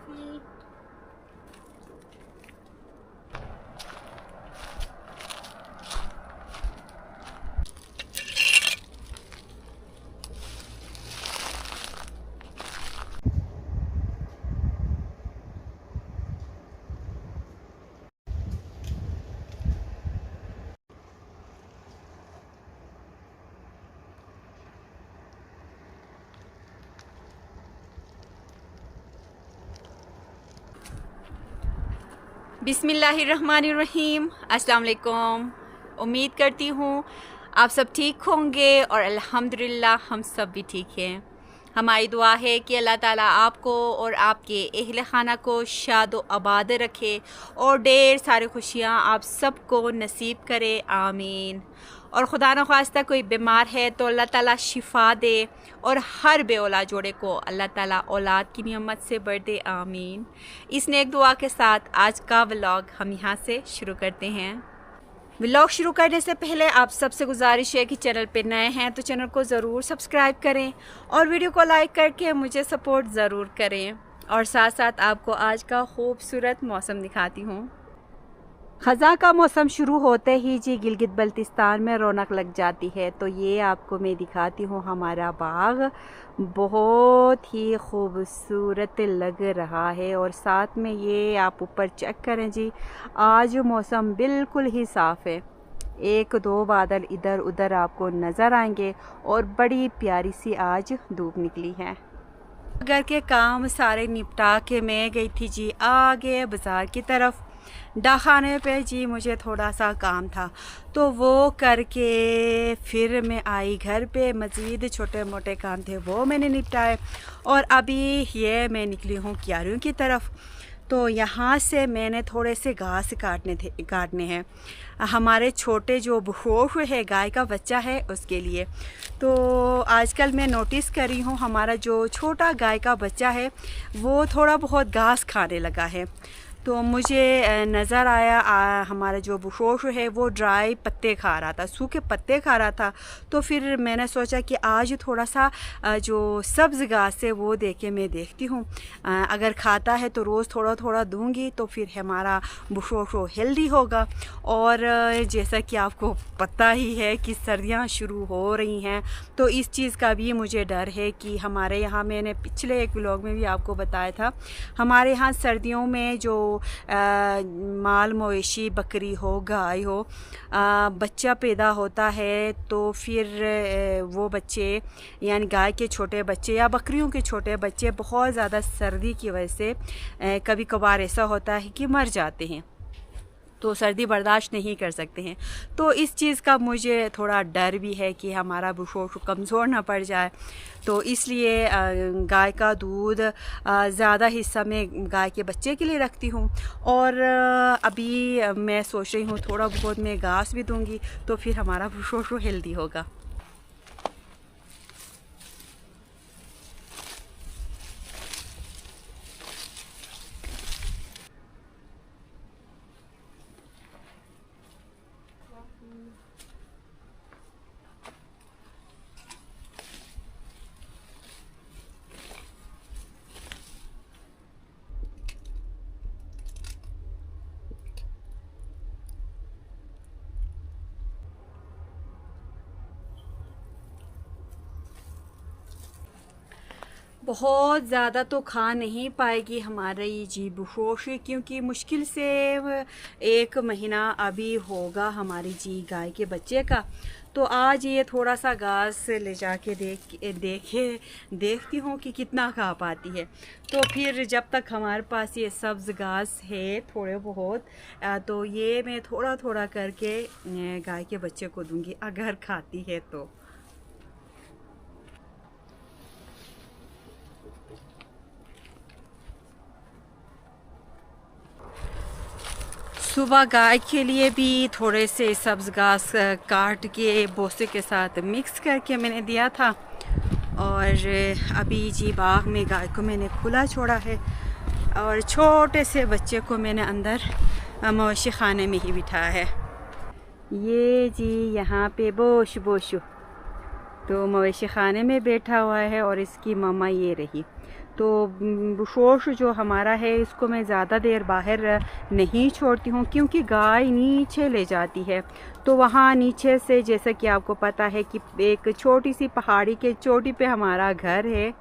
Coffee. बिस्मिल्लाहिर्रहमानिर्रहीम। अस्सलाम वालेकुम। उम्मीद करती हूँ आप सब ठीक होंगे और अल्हम्दुलिल्लाह हम सब भी ठीक हैं। हमारी दुआ है कि अल्लाह ताला आपको और आपके अहल खाना को शाद व आबाद रखे और ढेर सारी खुशियाँ आप सबको नसीब करे, आमीन। और खुदा न ख्वास्ता कोई बीमार है तो अल्लाह ताला शिफ़ा दे और हर बे औलाद जोड़े को अल्लाह ताला औलाद की नियमत से बढ़ दे, आमीन। इस नेक दुआ के साथ आज का व्लॉग हम यहाँ से शुरू करते हैं। व्लॉग शुरू करने से पहले आप सबसे गुजारिश है कि चैनल पे नए हैं तो चैनल को ज़रूर सब्सक्राइब करें और वीडियो को लाइक करके मुझे सपोर्ट ज़रूर करें। और साथ साथ आपको आज का खूबसूरत मौसम दिखाती हूँ। ख़ज़ां का मौसम शुरू होते ही जी गिलगित बल्तिस्तान में रौनक लग जाती है। तो ये आपको मैं दिखाती हूँ हमारा बाग, बहुत ही खूबसूरत लग रहा है। और साथ में ये आप ऊपर चेक करें जी, आज मौसम बिल्कुल ही साफ़ है। एक दो बादल इधर उधर आपको नज़र आएंगे और बड़ी प्यारी सी आज धूप निकली है। घर के काम सारे निपटा के मैं गई थी जी आगे बाज़ार की तरफ। डाखाने पे जी मुझे थोड़ा सा काम था तो वो करके फिर मैं आई घर पे। मज़ीद छोटे मोटे काम थे वो मैंने निपटाए और अभी ये मैं निकली हूँ क्यारियों की तरफ। तो यहाँ से मैंने थोड़े से घास काटने हैं हमारे छोटे जो बहोश है, गाय का बच्चा है, उसके लिए। तो आजकल मैं नोटिस कर रही हूँ हमारा जो छोटा गाय का बच्चा है वो थोड़ा बहुत घास खाने लगा है। तो मुझे नज़र आया हमारा जो बुशोश है वो ड्राई पत्ते खा रहा था, सूखे पत्ते खा रहा था। तो फिर मैंने सोचा कि आज थोड़ा सा जो सब्ज़ घास है वो दे के मैं देखती हूँ, अगर खाता है तो रोज़ थोड़ा थोड़ा दूंगी तो फिर हमारा बुशोश हेल्दी होगा। और जैसा कि आपको पता ही है कि सर्दियाँ शुरू हो रही हैं तो इस चीज़ का भी मुझे डर है कि हमारे यहाँ, मैंने पिछले एक व्लॉग में भी आपको बताया था, हमारे यहाँ सर्दियों में जो माल मवेशी बकरी हो गाय हो बच्चा पैदा होता है तो फिर वो बच्चे यानी गाय के छोटे बच्चे या बकरियों के छोटे बच्चे बहुत ज़्यादा सर्दी की वजह से कभी कभार ऐसा होता है कि मर जाते हैं, तो सर्दी बर्दाश्त नहीं कर सकते हैं। तो इस चीज़ का मुझे थोड़ा डर भी है कि हमारा बुशोश कमज़ोर ना पड़ जाए। तो इसलिए गाय का दूध ज़्यादा हिस्सा मैं गाय के बच्चे के लिए रखती हूँ। और अभी मैं सोच रही हूँ थोड़ा बहुत मैं घास भी दूँगी तो फिर हमारा बुशोश हेल्दी होगा। बहुत ज़्यादा तो खा नहीं पाएगी हमारी जी बुशोश, क्योंकि मुश्किल से 1 महीना अभी होगा हमारी जी गाय के बच्चे का। तो आज ये थोड़ा सा घास ले जाके देखती हूँ कि कितना खा पाती है। तो फिर जब तक हमारे पास ये सब्ज़ घास है थोड़े बहुत, तो ये मैं थोड़ा थोड़ा करके गाय के बच्चे को दूंगी अगर खाती है तो। सुबह गाय के लिए भी थोड़े से सब्ज़ घास काट के भूसे के साथ मिक्स करके मैंने दिया था। और अभी जी बाग में गाय को मैंने खुला छोड़ा है और छोटे से बच्चे को मैंने अंदर मवेशी खाने में ही बिठाया है। ये जी यहाँ पे बोशु तो मवेशी खाने में बैठा हुआ है और इसकी मम्मा ये रही। तो बुशोश जो हमारा है इसको मैं ज़्यादा देर बाहर नहीं छोड़ती हूँ, क्योंकि गाय नीचे ले जाती है। तो वहाँ नीचे से, जैसा कि आपको पता है कि एक छोटी सी पहाड़ी के चोटी पे हमारा घर है,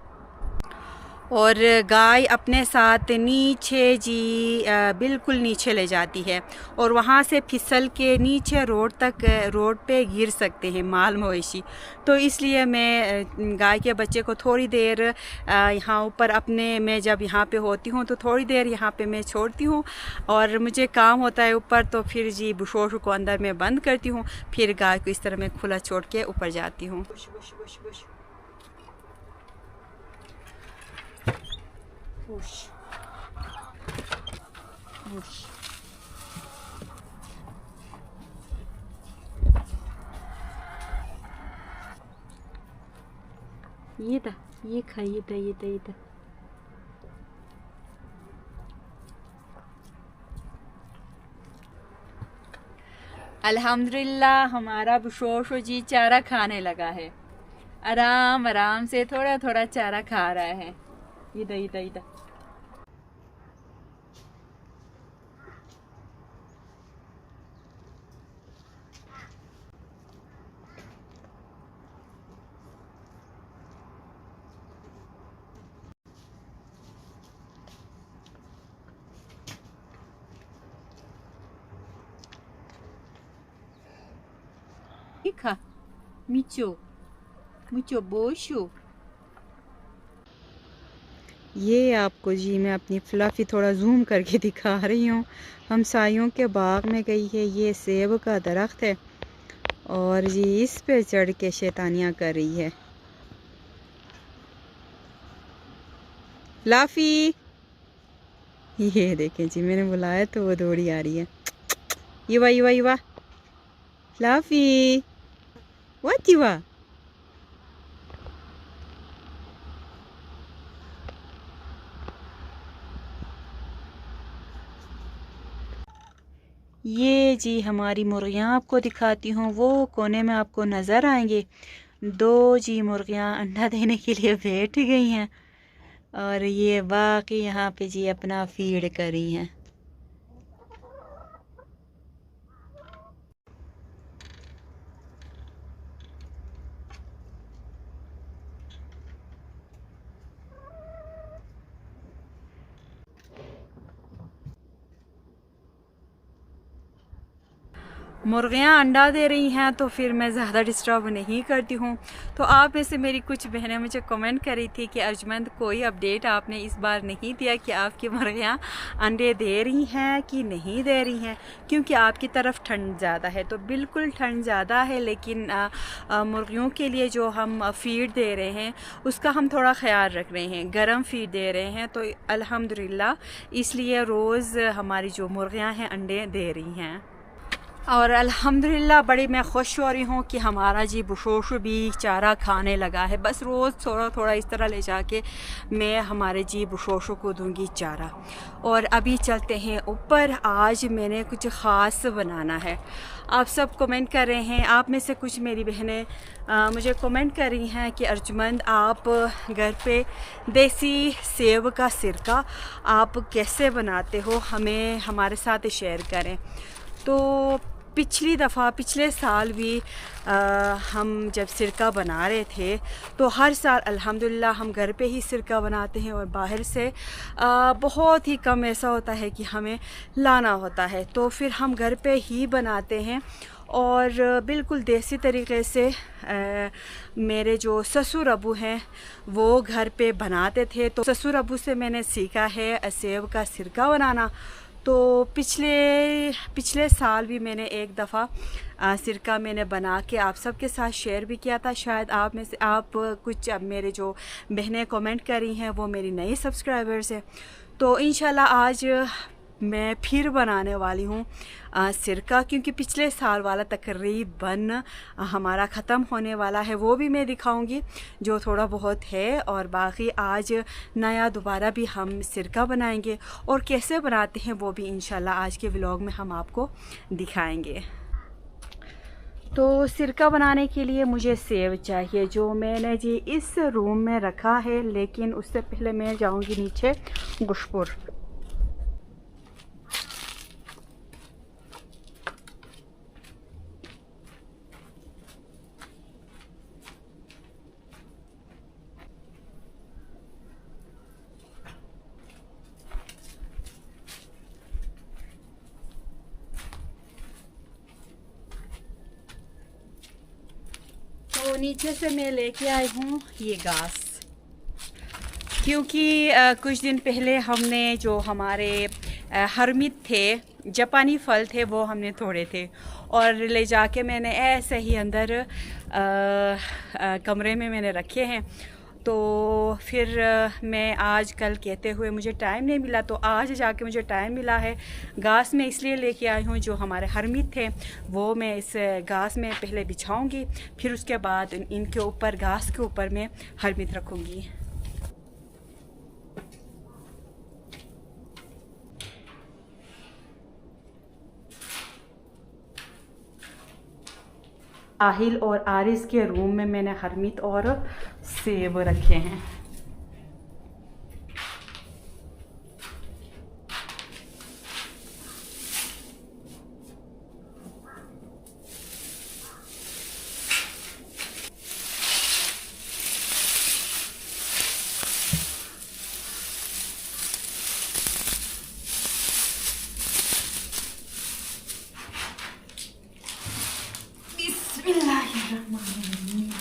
और गाय अपने साथ नीचे जी बिल्कुल नीचे ले जाती है, और वहाँ से फिसल के नीचे रोड पे गिर सकते हैं माल मवेशी। तो इसलिए मैं गाय के बच्चे को थोड़ी देर यहाँ ऊपर अपने, मैं जब यहाँ पे होती हूँ तो थोड़ी देर यहाँ पे मैं छोड़ती हूँ, और मुझे काम होता है ऊपर तो फिर जी बुशोश को अंदर में बंद करती हूँ, फिर गाय को इस तरह मैं खुला छोड़ के ऊपर जाती हूँ। ये खाइए, ये अल्हम्दुलिल्लाह हमारा बुशोश जी चारा खाने लगा है। आराम आराम से थोड़ा थोड़ा चारा खा रहा है। इधर खा मुचो बोशो। ये आपको जी मैं अपनी फ्लफी थोड़ा जूम करके दिखा रही हूँ। हमसायों के बाग में गई है, ये सेब का दरख्त है और जी इस पे चढ़ के शैतानियाँ कर रही है। फ्लफी, ये देखें जी, मैंने बुलाया तो वो दौड़ी आ रही है। युवा फ्लफी, व्हाट युवा? ये जी हमारी मुर्गियाँ आपको दिखाती हूँ, वो कोने में आपको नज़र आएंगे। दो जी मुर्गियाँ अंडा देने के लिए बैठ गई हैं, और ये बाकी यहाँ पे जी अपना फीड कर रही हैं। मुर्गियाँ अंडा दे रही हैं तो फिर मैं ज़्यादा डिस्टर्ब नहीं करती हूँ। तो आप में से मेरी कुछ बहनें मुझे कमेंट कर रही थी कि अर्जमंद कोई अपडेट आपने इस बार नहीं दिया कि आपकी मुर्गियाँ अंडे दे रही हैं कि नहीं दे रही हैं, क्योंकि आपकी तरफ ठंड ज़्यादा है। तो बिल्कुल ठंड ज़्यादा है, लेकिन मुर्गियों के लिए जो हम फ़ीड दे रहे हैं उसका हम थोड़ा ख्याल रख रहे हैं, गर्म फ़ीड दे रहे हैं। तो अल्हम्दुलिल्लाह इसलिए रोज़ हमारी जो मुर्गियाँ हैं अंडे दे रही हैं, और अल्हम्दुलिल्लाह बड़ी मैं खुश हो रही हूँ कि हमारा जी बुशोश भी चारा खाने लगा है। बस रोज़ थोड़ा थोड़ा इस तरह ले जाके मैं हमारे जी बुशोशों को दूंगी चारा। और अभी चलते हैं ऊपर। आज मैंने कुछ ख़ास बनाना है। आप सब कमेंट कर रहे हैं, आप में से कुछ मेरी बहनें मुझे कमेंट कर रही हैं कि अर्जुमंद आप घर पे देसी सेब का सिरका आप कैसे बनाते हो, हमें हमारे साथ शेयर करें। तो पिछले साल भी हम जब सिरका बना रहे थे तो हर साल अल्हम्दुलिल्लाह हम घर पे ही सिरका बनाते हैं, और बाहर से बहुत ही कम ऐसा होता है कि हमें लाना होता है। तो फिर हम घर पे ही बनाते हैं, और बिल्कुल देसी तरीके से मेरे जो ससुर अबू हैं वो घर पे बनाते थे। तो ससुर अबू से मैंने सीखा है सेब का सिरका बनाना। तो पिछले साल भी मैंने एक दफ़ा सिरका मैंने बना के आप सबके साथ शेयर भी किया था। शायद आप में से कुछ अब मेरे जो बहनें कमेंट कर रही हैं वो मेरी नई सब्सक्राइबर्स हैं। तो इंशाल्लाह आज मैं फिर बनाने वाली हूँ सिरका, क्योंकि पिछले साल वाला तकरीबन हमारा ख़त्म होने वाला है। वो भी मैं दिखाऊंगी जो थोड़ा बहुत है, और बाकी आज नया दोबारा भी हम सिरका बनाएंगे, और कैसे बनाते हैं वो भी इंशाल्लाह आज के व्लॉग में हम आपको दिखाएंगे। तो सिरका बनाने के लिए मुझे सेव चाहिए, जो मैंने जी इस रूम में रखा है, लेकिन उससे पहले मैं जाऊंगी नीचे गुशपुर। तो नीचे से मैं लेके आई हूँ ये घास, क्योंकि कुछ दिन पहले हमने जो हमारे हरमित थे, जापानी फल थे, वो हमने तोड़े थे और ले जाके मैंने ऐसे ही अंदर कमरे में मैंने रखे हैं। तो फिर मैं आज कल कहते हुए मुझे टाइम नहीं मिला, तो आज जाके मुझे टाइम मिला है। घास में इसलिए लेके आई हूँ, जो हमारे हरमित थे वो मैं इस घास में पहले बिछाऊंगी, फिर उसके बाद इनके ऊपर, घास के ऊपर मैं हरमित रखूँगी। आहिल और आरिस के रूम में मैंने हरमित और सेब रखे हैं। बिस्मिल्लाहिर्रहमानिर्रहीम।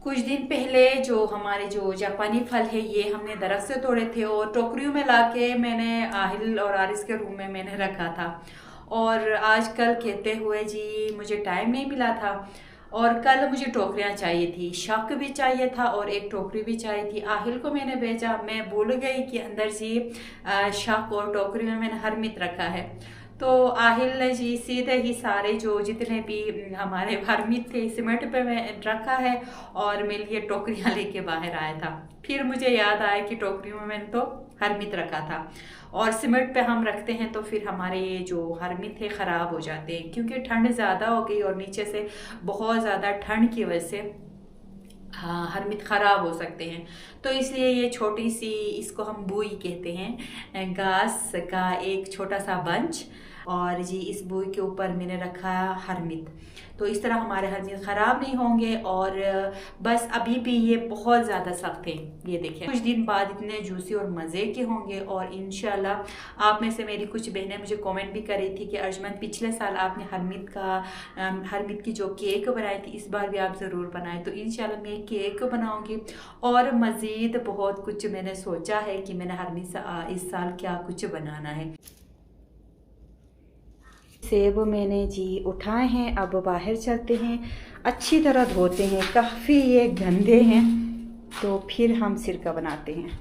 कुछ दिन पहले जो हमारे जो जापानी फल है, ये हमने दरख्त से तोड़े थे और टोकरियों में लाके मैंने आहिल और आरिस के रूम में मैंने रखा था। और आजकल कहते हुए जी मुझे टाइम नहीं मिला था, और कल मुझे टोकरियाँ चाहिए थी, शक भी चाहिए था और एक टोकरी भी चाहिए थी। आहिल को मैंने भेजा, मैं भूल गई कि अंदर जी शक और टोकरी में मैंने हरमित रखा है। तो आहिल ने जी सीधे ही सारे जो जितने भी हमारे हरमित थे सीमेंट पे मैं रखा है और मेरे लिए टोकरियाँ लेके बाहर आया था। फिर मुझे याद आया कि टोकरियों में मैंने तो हरमित रखा था, और सीमेंट पे हम रखते हैं तो फिर हमारे ये जो हरमित है ख़राब हो जाते हैं, क्योंकि ठंड ज़्यादा हो गई और नीचे से बहुत ज़्यादा ठंड की वजह से हाँ हरमित ख़राब हो सकते हैं। तो इसलिए ये छोटी सी, इसको हम बुई कहते हैं, घास का एक छोटा सा बंच, और जी इस बुई के ऊपर मैंने रखा हरमित। तो इस तरह हमारे हरमित ख़राब नहीं होंगे। और बस अभी भी ये बहुत ज़्यादा सख्त हैं, ये देखें, कुछ दिन बाद इतने जूसी और मज़े के होंगे। और इंशाल्लाह आप में से मेरी कुछ बहनें मुझे कमेंट भी कर रही थी कि अर्जमन पिछले साल आपने हरमित की जो केक बनाई थी, इस बार भी आप ज़रूर बनाएं। तो इंशाल्लाह मैं केक बनाऊंगी, और मज़ीद बहुत कुछ मैंने सोचा है कि मैंने हरमित इस साल क्या कुछ बनाना है। सेब मैंने जी उठाए हैं, अब बाहर चलते हैं, अच्छी तरह धोते हैं, काफ़ी ये गंदे हैं, तो फिर हम सिरका बनाते हैं।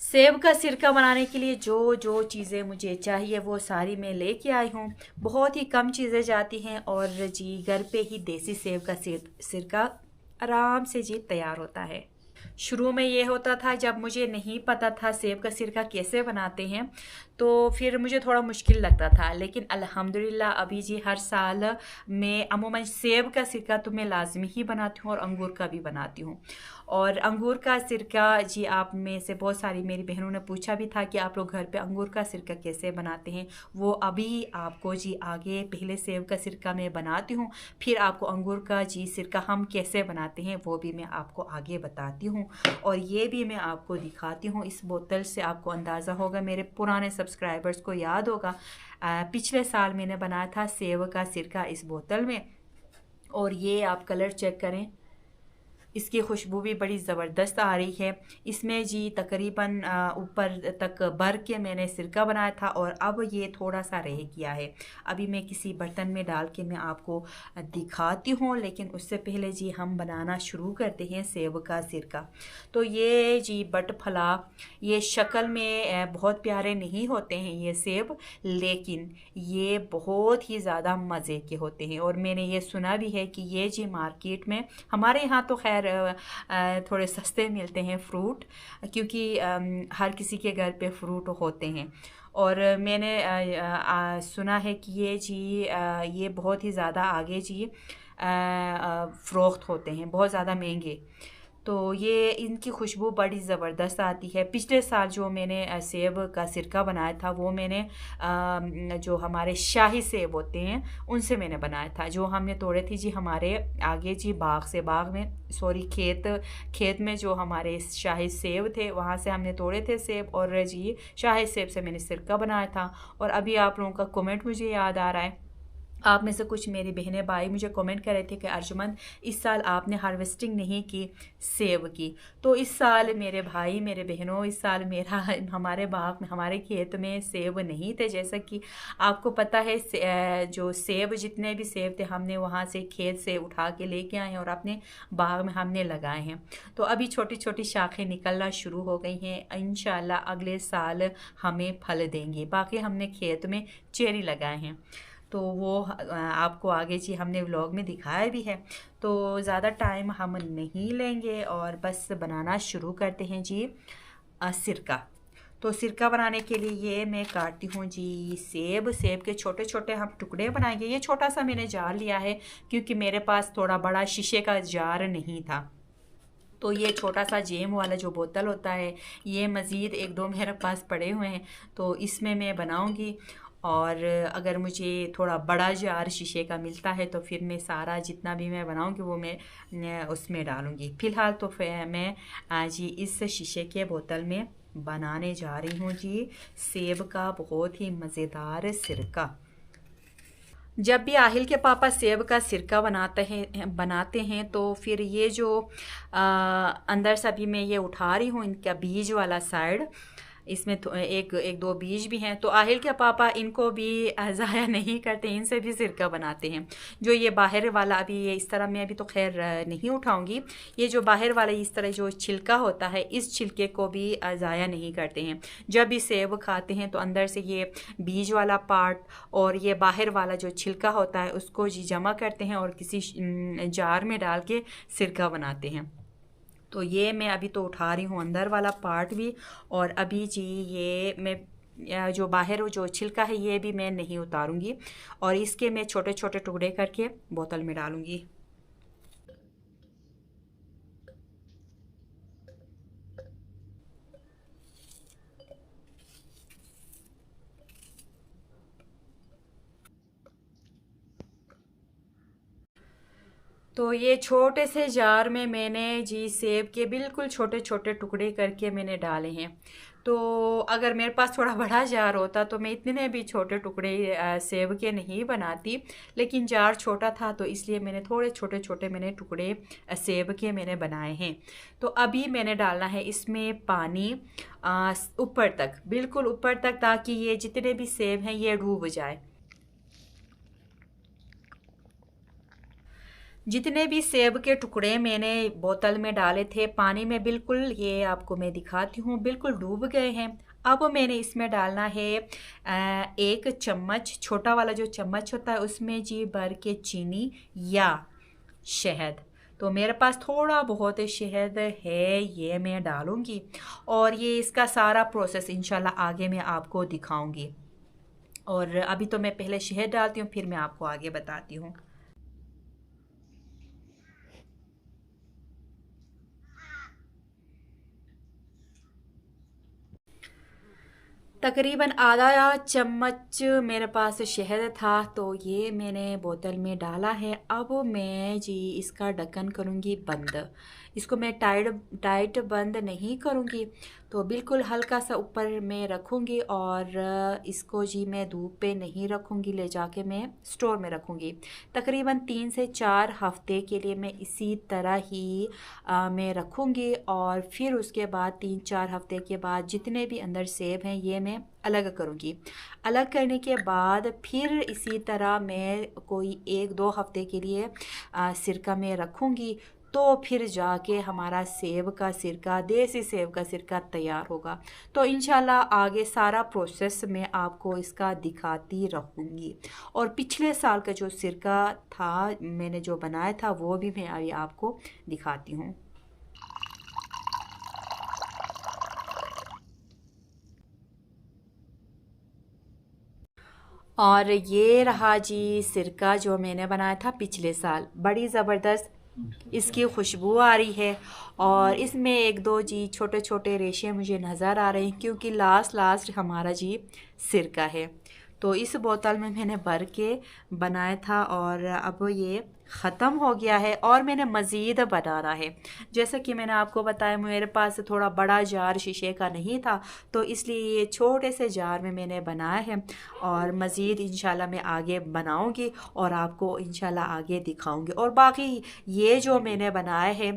सेब का सिरका बनाने के लिए जो जो चीज़ें मुझे चाहिए वो सारी मैं लेके आई हूँ। बहुत ही कम चीज़ें जाती हैं, और जी घर पे ही देसी सेब का सिरका आराम से जी तैयार होता है। शुरू में ये होता था, जब मुझे नहीं पता था सेब का सिरका कैसे बनाते हैं, तो फिर मुझे थोड़ा मुश्किल लगता था। लेकिन अल्हम्दुलिल्लाह अभी जी हर साल मैं अमूमन सेब का सिरका तो मैं लाजमी ही बनाती हूँ, और अंगूर का भी बनाती हूँ। और अंगूर का सिरका जी आप में से बहुत सारी मेरी बहनों ने पूछा भी था कि आप लोग घर पे अंगूर का सिरका कैसे बनाते हैं। वो अभी आपको जी आगे, पहले सेब का सिरका मैं बनाती हूँ, फिर आपको अंगूर का जी सिरका हम कैसे बनाते हैं वो भी मैं आपको आगे बताती हूँ। और ये भी मैं आपको दिखाती हूँ। इस बोतल से आपको अंदाज़ा होगा, मेरे पुराने सब्सक्राइबर्स को याद होगा, पिछले साल मैंने बनाया था सेव का सिरका इस बोतल में। और ये आप कलर चेक करें, इसकी खुशबू भी बड़ी ज़बरदस्त आ रही है। इसमें जी तकरीबन ऊपर तक भर के मैंने सिरका बनाया था और अब ये थोड़ा सा रह गया है। अभी मैं किसी बर्तन में डाल के मैं आपको दिखाती हूँ, लेकिन उससे पहले जी हम बनाना शुरू करते हैं सेव का सिरका। तो ये जी बट फला, ये शक्ल में बहुत प्यारे नहीं होते हैं ये सेब, लेकिन ये बहुत ही ज़्यादा मज़े के होते हैं। और मैंने ये सुना भी है कि ये जी मार्केट में, हमारे यहाँ तो खैर थोड़े सस्ते मिलते हैं फ्रूट, क्योंकि हर किसी के घर पे फ्रूट होते हैं। और मैंने सुना है कि ये जी ये बहुत ही ज़्यादा आगे जी फ़रोख्त होते हैं, बहुत ज़्यादा महंगे। तो ये इनकी खुशबू बड़ी ज़बरदस्त आती है। पिछले साल जो मैंने सेब का सिरका बनाया था वो मैंने जो हमारे शाही सेब होते हैं उनसे मैंने बनाया था, जो हमने तोड़े थे जी हमारे आगे जी बाग में, सॉरी खेत में जो हमारे शाही सेब थे वहाँ से हमने तोड़े थे सेब, और जी शाही सेब से मैंने सिरका बनाया था। और अभी आप लोगों का कमेंट मुझे याद आ रहा है, आप में से कुछ मेरी बहनें भाई मुझे कमेंट कर रहे थे कि अर्जुमंद इस साल आपने हार्वेस्टिंग नहीं की सेब की। तो इस साल मेरे भाई मेरे बहनों, इस साल मेरा हमारे बाग में हमारे खेत में सेब नहीं थे। जैसा कि आपको पता है जो सेब जितने भी सेब थे हमने वहाँ से खेत से उठा के लेके आए हैं और अपने बाग में हमने लगाए हैं। तो अभी छोटी छोटी शाखें निकलना शुरू हो गई हैं, इंशाल्लाह अगले साल हमें फल देंगे। बाकी हमने खेत में चेरी लगाए हैं, तो वो आपको आगे जी हमने व्लॉग में दिखाया भी है। तो ज़्यादा टाइम हम नहीं लेंगे और बस बनाना शुरू करते हैं जी सिरका। तो सिरका बनाने के लिए ये मैं काटती हूँ जी सेब के छोटे छोटे हम टुकड़े बनाएंगे। ये छोटा सा मैंने जार लिया है क्योंकि मेरे पास थोड़ा बड़ा शीशे का जार नहीं था। तो ये छोटा सा जेम वाला जो बोतल होता है, ये मज़ीद एक दो मेरे पास पड़े हुए हैं, तो इसमें मैं बनाऊंगी। और अगर मुझे थोड़ा बड़ा जार शीशे का मिलता है तो फिर मैं सारा जितना भी मैं बनाऊंगी वो मैं उसमें डालूंगी। फ़िलहाल तो फिर मैं जी इस शीशे के बोतल में बनाने जा रही हूँ जी सेब का बहुत ही मज़ेदार सिरका। जब भी आहिल के पापा सेब का सिरका बनाते हैं तो फिर ये जो अंदर से अभी मैं ये उठा रही हूँ इनका बीज वाला साइड, इसमें एक एक दो बीज भी हैं। तो आहिल के पापा इनको भी ज़ाया नहीं करते, इनसे भी सिरका बनाते हैं। जो ये बाहर वाला अभी ये इस तरह मैं अभी तो खैर नहीं उठाऊंगी, ये जो बाहर वाला इस तरह जो छिलका होता है इस छिलके को भी ज़ाया नहीं करते हैं। जब भी सेब खाते हैं तो अंदर से ये बीज वाला पार्ट और ये बाहर वाला जो छिलका होता है उसको जी जमा करते हैं और किसी जार में डाल के सिरका बनाते हैं। तो ये मैं अभी तो उठा रही हूँ अंदर वाला पार्ट भी, और अभी जी ये मैं जो बाहर जो छिलका है ये भी मैं नहीं उतारूँगी, और इसके मैं छोटे छोटे टुकड़े करके बोतल में डालूँगी। तो ये छोटे से जार में मैंने जी सेब के बिल्कुल छोटे छोटे टुकड़े करके मैंने डाले हैं। तो अगर मेरे पास थोड़ा बड़ा जार होता तो मैं इतने भी छोटे टुकड़े सेब के नहीं बनाती, लेकिन जार छोटा था तो इसलिए मैंने थोड़े छोटे छोटे मैंने टुकड़े सेब के मैंने बनाए हैं। तो अभी मैंने डालना है इसमें पानी ऊपर तक, बिल्कुल ऊपर तक, ताकि ये जितने भी सेब हैं ये डूब जाए। जितने भी सेब के टुकड़े मैंने बोतल में डाले थे पानी में, बिल्कुल ये आपको मैं दिखाती हूँ बिल्कुल डूब गए हैं। अब मैंने इसमें डालना है एक चम्मच, छोटा वाला जो चम्मच होता है उसमें जी भर के चीनी या शहद। तो मेरे पास थोड़ा बहुत शहद है, ये मैं डालूँगी, और ये इसका सारा प्रोसेस इंशाल्लाह आगे मैं आपको दिखाऊँगी। और अभी तो मैं पहले शहद डालती हूँ, फिर मैं आपको आगे बताती हूँ। तकरीबन आधा चम्मच मेरे पास शहद था, तो ये मैंने बोतल में डाला है। अब मैं जी इसका ढक्कन करूँगी बंद। इसको मैं टाइट बंद नहीं करूँगी, तो बिल्कुल हल्का सा ऊपर में रखूँगी और इसको जी मैं धूप पे नहीं रखूँगी, ले जाके मैं स्टोर में रखूँगी। तकरीबन 3 से 4 हफ्ते के लिए मैं इसी तरह ही मैं रखूँगी और फिर उसके बाद 3-4 हफ्ते के बाद जितने भी अंदर सेब हैं ये मैं अलग करूँगी। अलग करने के बाद फिर इसी तरह मैं कोई 1-2 हफ्ते के लिए सिरका में रखूँगी, तो फिर जाके हमारा सेब का सिरका, देसी सेब का सिरका तैयार होगा। तो इंशाल्लाह आगे सारा प्रोसेस मैं आपको इसका दिखाती रहूँगी। और पिछले साल का जो सिरका था मैंने जो बनाया था वो भी मैं अभी आपको दिखाती हूँ। और ये रहा जी सिरका जो मैंने बनाया था पिछले साल। बड़ी ज़बरदस्त इसकी खुशबू आ रही है और इसमें 1-2 जी छोटे छोटे रेशे मुझे नज़र आ रहे हैं, क्योंकि लास्ट हमारा जी सिरका है। तो इस बोतल में मैंने भर के बनाया था और अब ये ख़त्म हो गया है और मैंने मज़ीद बनाना है। जैसा कि मैंने आपको बताया मेरे पास थोड़ा बड़ा जार शीशे का नहीं था, तो इसलिए ये छोटे से जार में मैंने बनाया है और मज़ीद इंशाल्लाह मैं आगे बनाऊंगी और आपको इंशाल्लाह आगे दिखाऊंगी। और बाकी ये जो मैंने बनाया है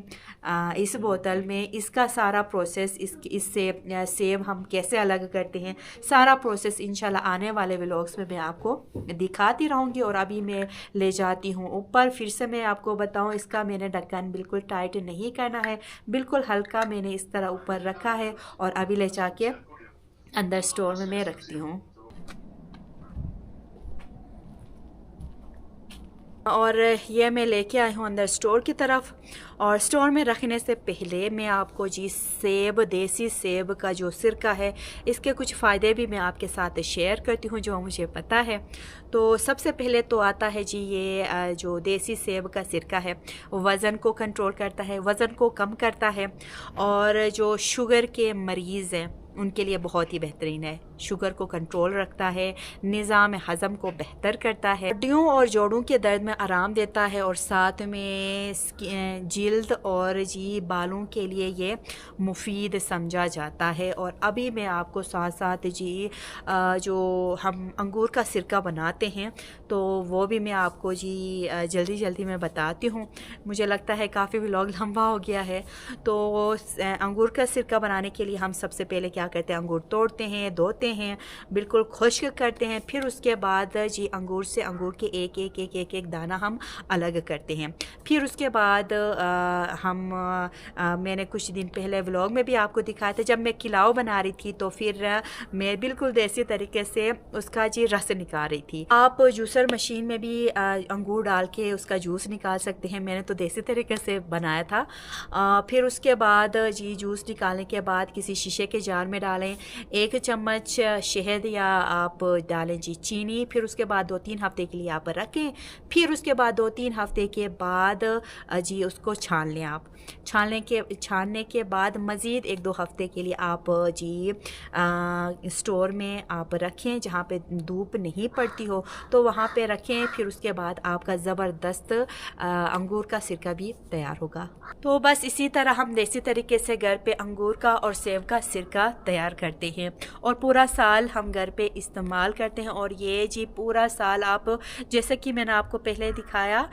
इस बोतल में, इसका सारा प्रोसेस, इससे सेब हम कैसे अलग करते हैं, सारा प्रोसेस इंशाल्लाह आने वाले व्लॉग्स में मैं आपको दिखाती रहूँगी। और अभी मैं ले जाती हूँ ऊपर। फिर से मैं आपको बताऊँ, इसका मैंने ढक्कन बिल्कुल टाइट नहीं करना है, बिल्कुल हल्का मैंने इस तरह ऊपर रखा है और अभी ले जाके अंदर स्टोर में मैं रखती हूँ। और ये मैं लेके आई हूँ अंदर स्टोर की तरफ। और स्टोर में रखने से पहले मैं आपको जी सेब, देसी सेब का जो सिरका है, इसके कुछ फ़ायदे भी मैं आपके साथ शेयर करती हूँ जो मुझे पता है। तो सबसे पहले तो आता है जी ये जो देसी सेब का सिरका है वज़न को कंट्रोल करता है, वज़न को कम करता है और जो शुगर के मरीज़ हैं उनके लिए बहुत ही बेहतरीन है। शुगर को कंट्रोल रखता है, निज़ाम हज़म को बेहतर करता है, हड्डियों और जोड़ों के दर्द में आराम देता है और साथ में जिल्द और जी बालों के लिए ये मुफीद समझा जाता है। और अभी मैं आपको साथ साथ जी जो हम अंगूर का सिरका बनाते हैं तो वो भी मैं आपको जी जल्दी जल्दी मैं बताती हूँ। मुझे लगता है काफ़ी व्लॉग लंबा हो गया है। तो अंगूर का सिरका बनाने के लिए हम सबसे पहले क्या करते हैं, अंगूर तोड़ते हैं, धोते हैं, बिल्कुल खुश्क करते हैं। फिर उसके बाद जी अंगूर से अंगूर के एक दाना हम अलग करते हैं। फिर उसके बाद मैंने कुछ दिन पहले व्लॉग में भी आपको दिखाया था, जब मैं किलाव बना रही थी तो फिर मैं बिल्कुल देसी तरीके से उसका जी रस निकाल रही थी। आप जूसर मशीन में भी अंगूर डाल के उसका जूस निकाल सकते हैं। मैंने तो देसी तरीके से बनाया था। फिर उसके बाद जी जूस निकालने के बाद किसी शीशे के जार में डालें, 1 चम्मच शहद या आप डालें जी चीनी। फिर उसके बाद 2-3 हफ्ते के लिए आप रखें। फिर उसके बाद 2-3 हफ्ते के बाद जी उसको छान लें। आप छानने के बाद मज़ीद 1-2 हफ्ते के लिए आप जी स्टोर में आप रखें, जहाँ पे धूप नहीं पड़ती हो तो वहाँ पे रखें। फिर उसके बाद आपका ज़बरदस्त अंगूर का सिरका भी तैयार होगा। तो बस इसी तरह हम देसी तरीके से घर पे अंगूर का और सेब का सिरका तैयार करते हैं और पूरा साल हम घर पे इस्तेमाल करते हैं। और ये जी पूरा साल आप, जैसे कि मैंने आपको पहले दिखाया,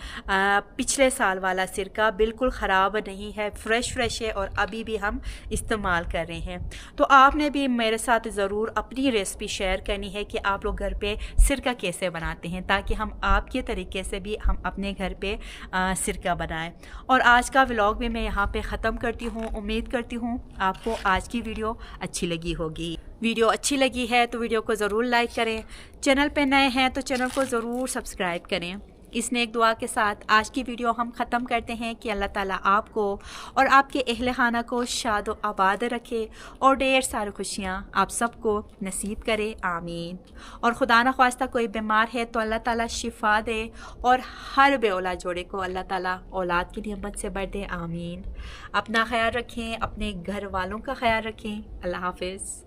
पिछले साल वाला सिरका बिल्कुल ख़राब नहीं है, फ्रेश है और अभी भी हम इस्तेमाल कर रहे हैं। तो आपने भी मेरे साथ ज़रूर अपनी रेसिपी शेयर करनी है कि आप लोग घर पे सिरका कैसे बनाते हैं, ताकि हम आपके तरीके से भी हम अपने घर पे सिरका बनाएं। और आज का व्लॉग भी मैं यहाँ पे ख़त्म करती हूँ। उम्मीद करती हूँ आपको आज की वीडियो अच्छी लगी होगी। वीडियो अच्छी लगी है तो वीडियो को ज़रूर लाइक करें, चैनल पे नए हैं तो चैनल को ज़रूर सब्सक्राइब करें। इस नेक दुआ के साथ आज की वीडियो हम ख़त्म करते हैं कि अल्लाह ताला आपको और आपके अहले खाना को शाद व आबाद रखे और ढेर सारी खुशियाँ आप सबको नसीब करे, आमीन। और खुदा न ख्वास्ता कोई बीमार है तो अल्लाह ताला शिफा दे और हर बे औलाद जोड़े को अल्लाह ताला औलाद की नियमत से बढ़ दे, आमीन। अपना ख्याल रखें, अपने घर वालों का ख्याल रखें। अल्लाह हाफिज़।